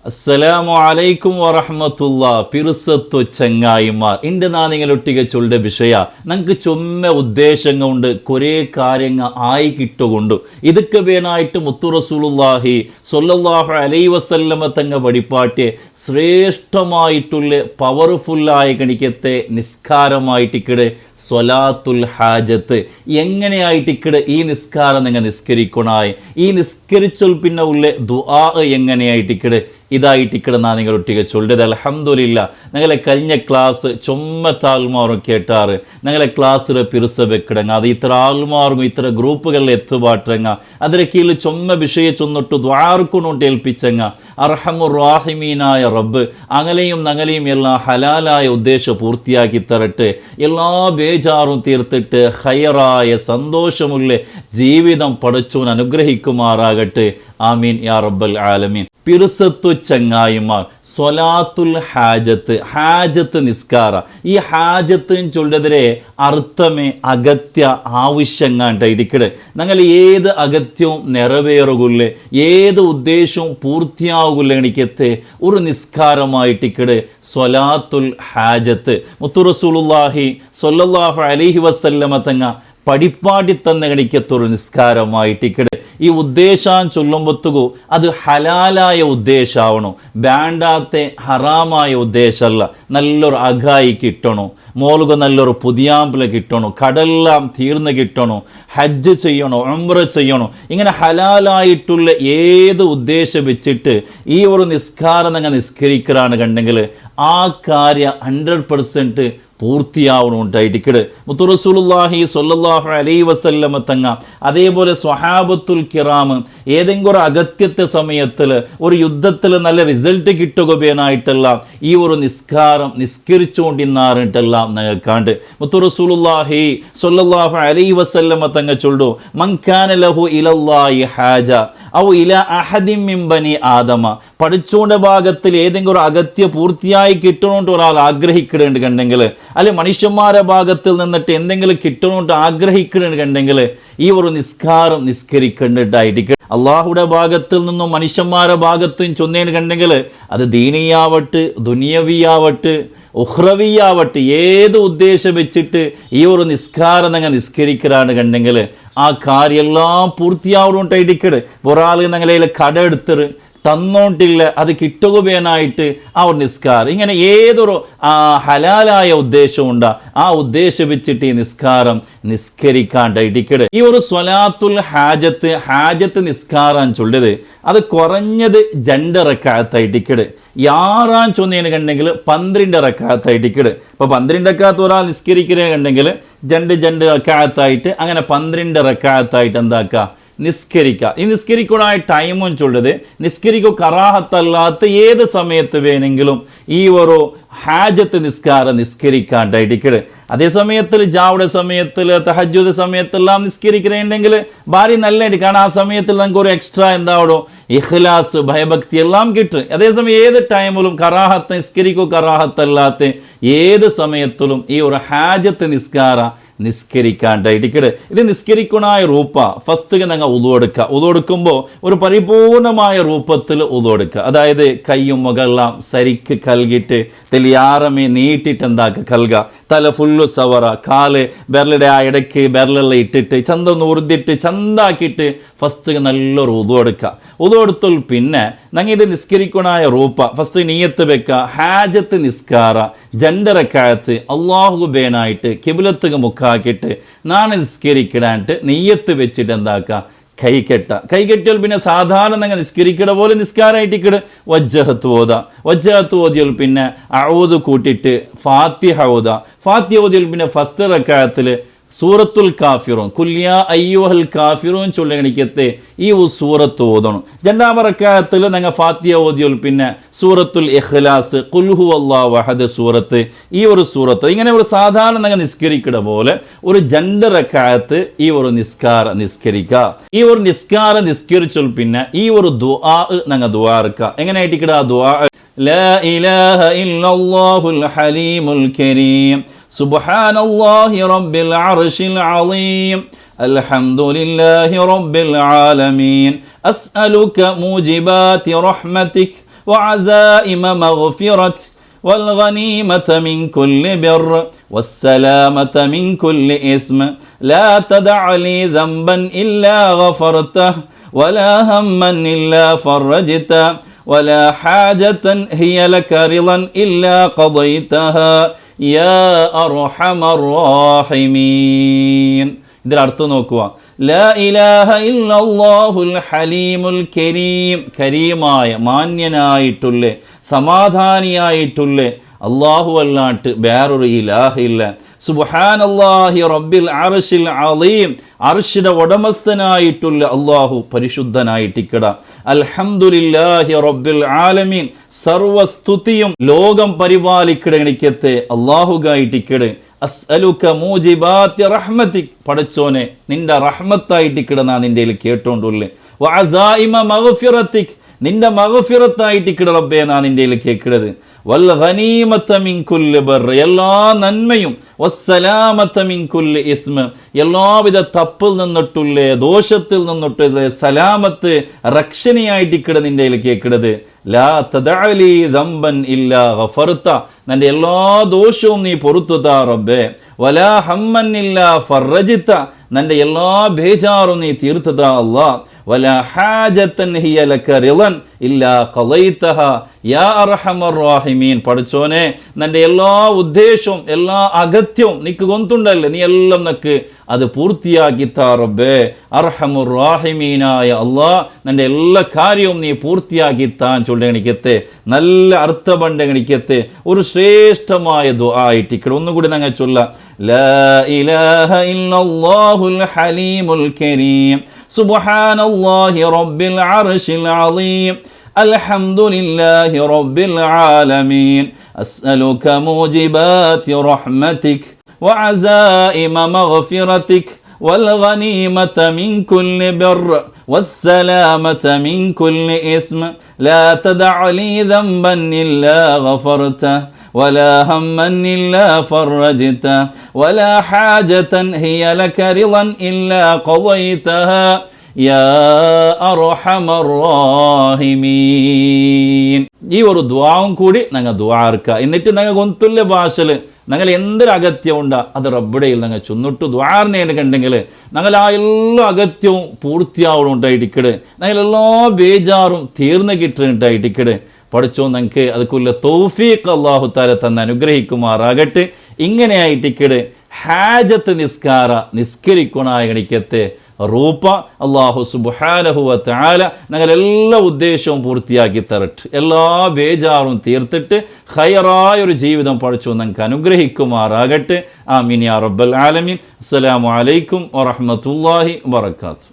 അസ്സലാമു അലൈക്കും വറഹ്മത്തുള്ളാ. പിറുസത്തു ചങ്ങായിമാർ, ഇണ്ട് നാ നിങ്ങളൊട്ടിക ചൊല്ലുടെ വിഷയ നമുക്ക് ചൊമ്മ ഉദ്ദേശങ്ങൾ കൊണ്ട് കുറേ കാര്യങ്ങൾ ആയി കിട്ടുകൊണ്ടു ഇതൊക്കെ വേണായിട്ട് മുത്തു റസൂലുള്ളാഹി സ്വല്ലല്ലാഹു അലൈഹി വസല്ലമ തങ്ങ വഴിപാട്ടെ ശ്രേഷ്ഠമായിട്ടുള്ള പവർഫുള്ളായ കണിക്കത്തെ നിസ്കാരമായിട്ടിക്കടെ സ്വലാത്തുൽ ഹാജത്ത് എങ്ങനെയായിട്ടിക്കടെ ഈ നിസ്കാരം നിങ്ങൾ നിസ്കരിക്കണായി ഈ നിസ്കരിച്ചൊൽ പിന്നെ ഉള്ള ദുആ എങ്ങനെയായിട്ടിക്കടെ ഇതായിട്ടിക്കടെ നാ നിങ്ങളൊട്ടിക ചൊല്ലത്. അൽഹംദുലില്ലാ, ഞങ്ങളെ കഴിഞ്ഞ ക്ലാസ് ചൊമ്മത്ത ആൾമാറും കേട്ടാറ് ഞങ്ങളെ ക്ലാസ്സിൽ പിറുസ വെക്കിടങ്ങ അത് ഇത്ര ആൾമാർക്കും ഇത്ര ഗ്രൂപ്പുകളിൽ എത്തുപാട്ടങ്ങ അതിലെ കീഴിൽ ചൊമ്മ വിഷയ ചൊന്നിട്ട് ദ്വാർക്കൊണ്ടോട്ട് ഏൽപ്പിച്ചങ്ങ അർഹമുർ റാഹിമീനായ റബ്ബ് അങ്ങലെയും നങ്ങലെയും എല്ലാം ഹലാലായ ഉദ്ദേശം പൂർത്തിയാക്കി തരട്ടെ. എല്ലാ ബേജാറും തീർത്തിട്ട് ഹയറായ സന്തോഷമുള്ള ജീവിതം പടച്ചോൻ അനുഗ്രഹിക്കുമാറാകട്ടെ. ആമീൻ യാ റബ്ബൽ ആലമീൻ. പിറുസത്തു ചങ്ങായിമാർ, സ്വലാത്തുൽ ഹാജത്ത്, ഹാജത്ത് നിസ്കാര. ഈ ഹാജത്ത് ചൊല്ലതിരെ അർത്ഥമേ അഗത്യ ആവശ്യങ്ങാണ്ടായിരിക്കടെ ഞങ്ങൾ ഏത് അഗത്യവും നിറവേറുകില്ലേ ഏത് ഉദ്ദേശവും പൂർത്തിയാകുല്ല എനിക്കത്തെ ഒരു നിസ്കാരമായിട്ടിക്കടെ സ്വലാത്തുൽ ഹാജത്ത്. മുത്തു റസൂലുള്ളാഹി സ്വല്ലല്ലാഹു അലൈഹി വസല്ലമ തങ്ങ പടിപ്പാടി തന്ന കണിക്കത്തൊരു നിസ്കാരമായിട്ടിക്കടെ ഈ ഉദ്ദേശം ചൊല്ലുമ്പത്തുകു അത് ഹലാലായ ഉദ്ദേശമാവണോ, വേണ്ടാത്ത ഹറാമായ ഉദ്ദേശമല്ല. നല്ലൊരു അഗായി കിട്ടണോ, മോളുക നല്ലൊരു പുതിയാമ്പില കിട്ടണോ, കടെല്ലാം തീർന്ന് കിട്ടണോ, ഹജ്ജ് ചെയ്യണോ, ഉംറ ചെയ്യണോ, ഇങ്ങനെ ഹലാലായിട്ടുള്ള ഏത് ഉദ്ദേശം വെച്ചിട്ട് ഈ ഒരു നിസ്കാരം നിങ്ങൾ നിസ്കരിക്കലാണ് കണ്ടെങ്കിൽ ആ കാര്യം 100% പൂർത്തിയാവണുണ്ടായിട്ടിക്കട്. മുത്തു റസൂലുള്ളാഹി സ്വല്ലല്ലാഹു അലൈഹി വസല്ലമ തങ്ങ അതേപോലെ സ്വഹാബത്തുൽ കിറാം ഏതെങ്കിലും ഒരു അഗത്യത്തെ സമയത്തിൽ ഒരു യുദ്ധത്തിൽ നല്ല റിസൾട്ട് കിട്ടുകയായിട്ടല്ല ഈ ഒരു നിസ്കാരം നിസ്കരിച്ചുകൊണ്ടിരുന്നാറിട്ടെല്ലാം ഞങ്ങൾക്കാണ്ട്. മുത്തു റസൂലുള്ളാഹി സ്വല്ലല്ലാഹു അലൈഹി വസല്ലമ തങ്ങ ചൊല്ലു, മൻ കാന ലഹു ഇലല്ലാഹി ഹാജ ഔ ഇലാ അഹദിൻ മിൻ ബനി ആദമ. പഠിച്ചോണ്ട ഭാഗത്തിൽ ഏതെങ്കിലും ഒരു അഗത്യ പൂർത്തിയായി കിട്ടണോണ്ട് ഒരാൾ ആഗ്രഹിക്കുന്നുണ്ട് കണ്ടെങ്കിൽ, അല്ലെ മനുഷ്യന്മാരുടെ ഭാഗത്തിൽ നിന്നിട്ട് എന്തെങ്കിലും കിട്ടണോട്ട് ആഗ്രഹിക്കുന്നുണ്ട് കണ്ടെങ്കിൽ ഈ ഒരു നിസ്കാരം നിസ്കരിക്കേണ്ടതായിട്ട് അള്ളാഹുടെ ഭാഗത്തിൽ നിന്നും മനുഷ്യന്മാരുടെ ഭാഗത്തും ചൊന്നേന് കണ്ടെങ്കിൽ അത് ദീനിയാവട്ട് ദുനിയവിയാവട്ട് ഉഖ്റവിയാവട്ടെ ഏത് ഉദ്ദേശം വെച്ചിട്ട് ഈ ഒരു നിസ്കാരം നിങ്ങൾ നിസ്കരിക്കലാണ് കണ്ടെങ്കിൽ ആ കാര്യമെല്ലാം പൂർത്തിയാവുണ്ടായിട്ടിക്കട്. ഒരാൾ ഞങ്ങളതിൽ കട എടുത്തറ് തന്നോട്ടില്ല അത് കിട്ടുകയായിട്ട് ആ ഒരു നിസ്കാരം ഇങ്ങനെ ഏതൊരു ഹലാലായ ഉദ്ദേശമുണ്ട് ആ ഉദ്ദേശം വെച്ചിട്ട് ഈ നിസ്കാരം നിസ്കരിക്കാണ്ടായിട്ടിക്കട്. ഈ ഒരു സ്വലാത്തുൽ ഹാജത്ത് ഹാജത്ത് നിസ്കാരം ചൊല്ലത് അത് കുറഞ്ഞത് 2 റക്അത്തായിട്ടിക്കട്. യാറാൻ ചൊന്നേന് കണ്ടെങ്കിൽ 12 റക്അത്തായിട്ടിക്കട്. ഇപ്പോൾ 12 റക്അത്ത് ഒരാൾ നിസ്കരിക്കുന്നത് കണ്ടെങ്കിൽ 2 റക്അത്തായിട്ട് അങ്ങനെ 12 റക്അത്തായിട്ട് എന്താക്കുക നിസ്കരിക്കുക. ഈ നിസ്കരിക്കാനായ ടൈമും ചൊല്ലത് നിസ്കരിക്കോ കറാഹത്തല്ലാത്ത ഏത് സമയത്ത് വേണമെങ്കിലും ഈ ഒരു ഹാജത്ത് നിസ്കാരം നിസ്കരിക്കാണ്ടായിട്ടിക്കട്. അതേ സമയത്തിൽ ജാവുടെ സമയത്തിൽ തഹജ്ജുദ് സമയത്തെല്ലാം നിസ്കരിക്കുന്നുണ്ടെങ്കിൽ ഭാരി നല്ലതായിട്ട്, കാരണം ആ സമയത്തിൽ നമുക്ക് ഒരു എക്സ്ട്രാ എന്താവോ ഇഖ്ലാസ് ഭയഭക്തി എല്ലാം കിട്ടും. അതേസമയം ഏത് ടൈമിലും കറാഹത്ത് നിസ്കരിക്കോ കറാഹത്തല്ലാത്ത ഏത് സമയത്തിലും ഈ ഒരു ഹാജത്ത് നിസ്കാര നിസ്കരിക്കാണ്ടായിട്ടിക്കട്. ഇത് നിസ്കരിക്കണായ റൂപ്പ ഫസ്റ്റ് ഞങ്ങൾ ഉളുവെടുക്കുക. ഉളുവെടുക്കുമ്പോൾ ഒരു പരിപൂർണമായ രൂപത്തിൽ ഉളുവെടുക്കുക. അതായത് കയ്യും മുകളെല്ലാം സരിക്ക് കൽകിട്ട് തെളിയാറമേ നീട്ടിട്ട് എന്താക്കുക കൽക, തല ഫുള്ള് സവറ, കാല് ബെരളുടെ ആ ഇടയ്ക്ക് ബെരലെല്ലാം ഇട്ടിട്ട് ചന്തൊന്ന് ഉറുതിട്ട് ചന്താക്കിയിട്ട് ഫസ്റ്റ് നല്ലൊരു ഉളുവെടുക്കുക. ഉളുവെടുത്താൽ പിന്നെ ഞങ്ങൾ ഇത് നിസ്കരിക്കണായ റൂപ്പ ഫസ്റ്റ് നീയത്ത് വെക്കുക. ഹാജത്ത് നിസ്കാര 2 റക്അത്ത് അള്ളാഹു ബേനായിട്ട് കിബിലത്തുക മുക്കാക്കിയിട്ട് നാണ് നിസ്കരിക്കിടാനായിട്ട് നെയ്യത്ത് വെച്ചിട്ട് എന്താക്കുക കൈ കെട്ടിയാൽ പിന്നെ സാധാരണ നിങ്ങൾ നിസ്കരിക്കട പോലെ നിസ്കാരമായിട്ടിക്കട് വജ്ജഹത്ത് ഓതിയാൽ പിന്നെ അഊദ് കൂട്ടിയിട്ട് ഫാത്തിഹ ഓതിയാൽ പിന്നെ ഫസ്റ്റ് റക്അത്തിൽ സൂറത്തുൽ കാഫിറൂൻ കുല്യ അയ്യുഹൽ കാഫിറൂൻ ചൊല്ലണിക്കത്തെ ഈ സൂറത്ത് ഓതണം. 2ാം റക്അത്തിൽ നിങ്ങൾ ഫാത്തിഹ ഓതിയാൽ പിന്നെ സൂറത്തുൽ ഇഖ്ലാസ് ഖുൽ ഹുവല്ലാഹു അഹദ് സൂറത്ത് ഈ ഒരു സൂറത്ത് ഇങ്ങനെ ഒരു സാധാരണ നിങ്ങൾ നിസ്കരിക്കട പോലെ ഒരു 2 റക്അത്ത് ഈ ഒരു നിസ്കരിക്കുക. ഈ ഒരു നിസ്കാരം നിസ്കരിച്ചാൽ പിന്നെ ഈ ഒരു ദുആ നിങ്ങൾ ദുആർക്കുക. എങ്ങനെയായിട്ടിക്കട ആ ദുആ ലാ ഇലാഹ ഇല്ലല്ലാഹുൽ ഹലീമുൽ കരീം സുബ്ഹാനല്ലാഹി റബ്ബിൽ അർശിൽ അളീം അൽഹംദുലില്ലാഹി റബ്ബിൽ ആലമീൻ അസ്അലുക മൂജിബാതി റഹ്മതിക് وعزائم مغفرة والغنيمة من كل بر والسلامة من كل إثم لا تدع لي ذنبا إلا غفرته ولا هما إلا فرجته ولا حاجة هي لك رضا إلا قضيتها يا أرحم الراحمين. ഇതിൽ അർത്ഥം നോക്കുക. ലാ ഇലാഹ ഇല്ലല്ലാഹുൽ ഹലീമുൽ കരീം, കരീമായ മാന്യനായിട്ടുള്ള സമാധാനിയായിട്ടുള്ള അല്ലാഹു അല്ലാട്ട് വേറൊരു ഇലാഹില്ല. സുബ്ഹാനല്ലാഹി റബ്ബിൽ അർശിൽ അളീം, അർശിന്റെ ഉടമസ്ഥനായിട്ടുള്ള അല്ലാഹു പരിശുദ്ധനായിട്ടിക്കട. അൽഹംദുലില്ലാഹി റബ്ബിൽ ആലമീൻ, സർവസ്തുതിയും ലോകം പരിപാലിക്കട അല്ലാഹുഗായിട്ടിക്കട്. അസ്അലുക മൂജിബാത്തി റഹ്മതിക്, പടച്ചോനെ നിന്റെ റഹ്മത്തായിട്ടിക്കട നാ നിന്റെ കേട്ടോണ്ടുള്ളേ. വഅസായിമ മഗ്ഫിറതിക്, നിന്റെ മഗ്ഫിറത്തായിട്ടിക്കട റബ്ബേ നാ നിന്റെ കേൾക്കരുത്. വൽ ഗനീമത മിൻ കുല്ലി ബർ, എല്ലാ നന്മയും. വസ്സലാമത മിൻ കുല്ലി ഇസ്മ, എല്ലാവിധ തപ്പിൽ നിന്നിട്ടുള്ള ദോഷത്തിൽ നിന്നിട്ടുള്ള സലാമത്ത് രക്ഷണയായിട്ടിക്കട നിന്റെ കേൾക്കരുത്. ലാ തദഅലി ദംബൻ ഇല്ലാ ഗഫർത, നിന്റെ എല്ലാ ദോഷവും നീ പൊറുത്തു താ റബ്ബേ. വലാ ഹമ്മൻ ഇല്ലാ ഫർറജിത, നിന്റെ എല്ലാ ബേജാറും നീ തീർത്തതാ അല്ലാ. വലാ ഹാജതൻ ഹിയ ലക റിളൻ ഇല്ലാ ഖളൈതഹ യാ അർഹമർ റഹീമീൻ. പടച്ചോനെ നിന്റെ എല്ലാ ഉദ്ദേശവും എല്ലാ അഗത്യവും നിക്ക് ഗൊന്തുണ്ടല്ലേ, നീ എല്ലാം നക്ക് അത് പൂർത്തിയാക്കിത്താ റബ്ബേ. അർഹമുർ റഹീമീനായ അല്ലാ, നിന്റെ എല്ലാ കാര്യവും നീ പൂർത്തിയാക്കിത്താൻ ചൊല്ലണിക്കത്തെ, നല്ല അർത്ഥബണ്ഡണിക്കത്തെ ഒരു ശ്രേഷ്ഠമായ ദുആ ആയിട്ടിക്കട. ഒന്നുകൂടി ഞങ്ങൾ ചൊല്ല. ലാ ഇലാഹ ഇല്ലല്ലാഹുൽ ഹലീമുൽ കരീം സുബ്ഹാനല്ലാഹി റബ്ബിൽ അർശിൽ അളീം അൽഹംദുലില്ലാഹി റബ്ബിൽ ആലമീൻ അസ്അലുക മൂജിബാത്തി റഹ്മതിക് وعزائم مغفرتك والغنيمة من كل بر والسلامة من كل إثم لا تدع لي ذنبا إلا غفرته ولا هما إلا فرجته ولا حاجة هي لك رضا إلا قضيتها يا أرحم الراحمين. ഈ ഒരു ദുആവും കൂടി ഞങ്ങൾ ദുആർക്ക. എന്നിട്ട് ഞങ്ങൾ ഗൊന്തുല്യ ഭാഷയിൽ ഞങ്ങൾ എന്തൊരു അഗത്യം ഉണ്ടാ അത് റബ്ബിടയിൽ ഞങ്ങൾ ചൊന്നിട്ട് ദ്വാർന്നേണ്ടെങ്കിൽ ഞങ്ങൾ ആ എല്ലാ അഗത്യവും പൂർത്തിയാവുണ്ടായിട്ടിക്കട്, ഞങ്ങൾ എല്ലാ ബേജാറും തീർന്നു കിട്ടുന്നുണ്ടായിട്ടിക്കട്. പഠിച്ചോ ഞങ്ങൾക്ക് അതുക്കുള്ള തൗഫീഖ് അല്ലാഹു തആല തന്നെ അനുഗ്രഹിക്കുമാറാകട്ടെ. ഇങ്ങനെയായിട്ടിക്കട് ഹാജത്ത് നിസ്കാര നിസ്കരിക്കണായ ഗണിക്കത്തെ റൂപ അല്ലാഹു സുബ്ഹാനഹു വ തആല ഞങ്ങൾ എല്ലാ ഉദ്ദേശവും പൂർത്തിയാക്കി തരട്ടെ, എല്ലാ ബേജാറും തീർത്തിട്ട് ഖൈറായൊരു ജീവിതം പഠിച്ചു ഞങ്ങൾക്ക് അനുഗ്രഹിക്കുമാറാകട്ടെ. ആമീൻ യാ റബ്ബൽ ആലമീൻ. അസ്സലാമു അലൈക്കും വറഹ്മത്തുള്ളാഹി വബറകാതുഹു.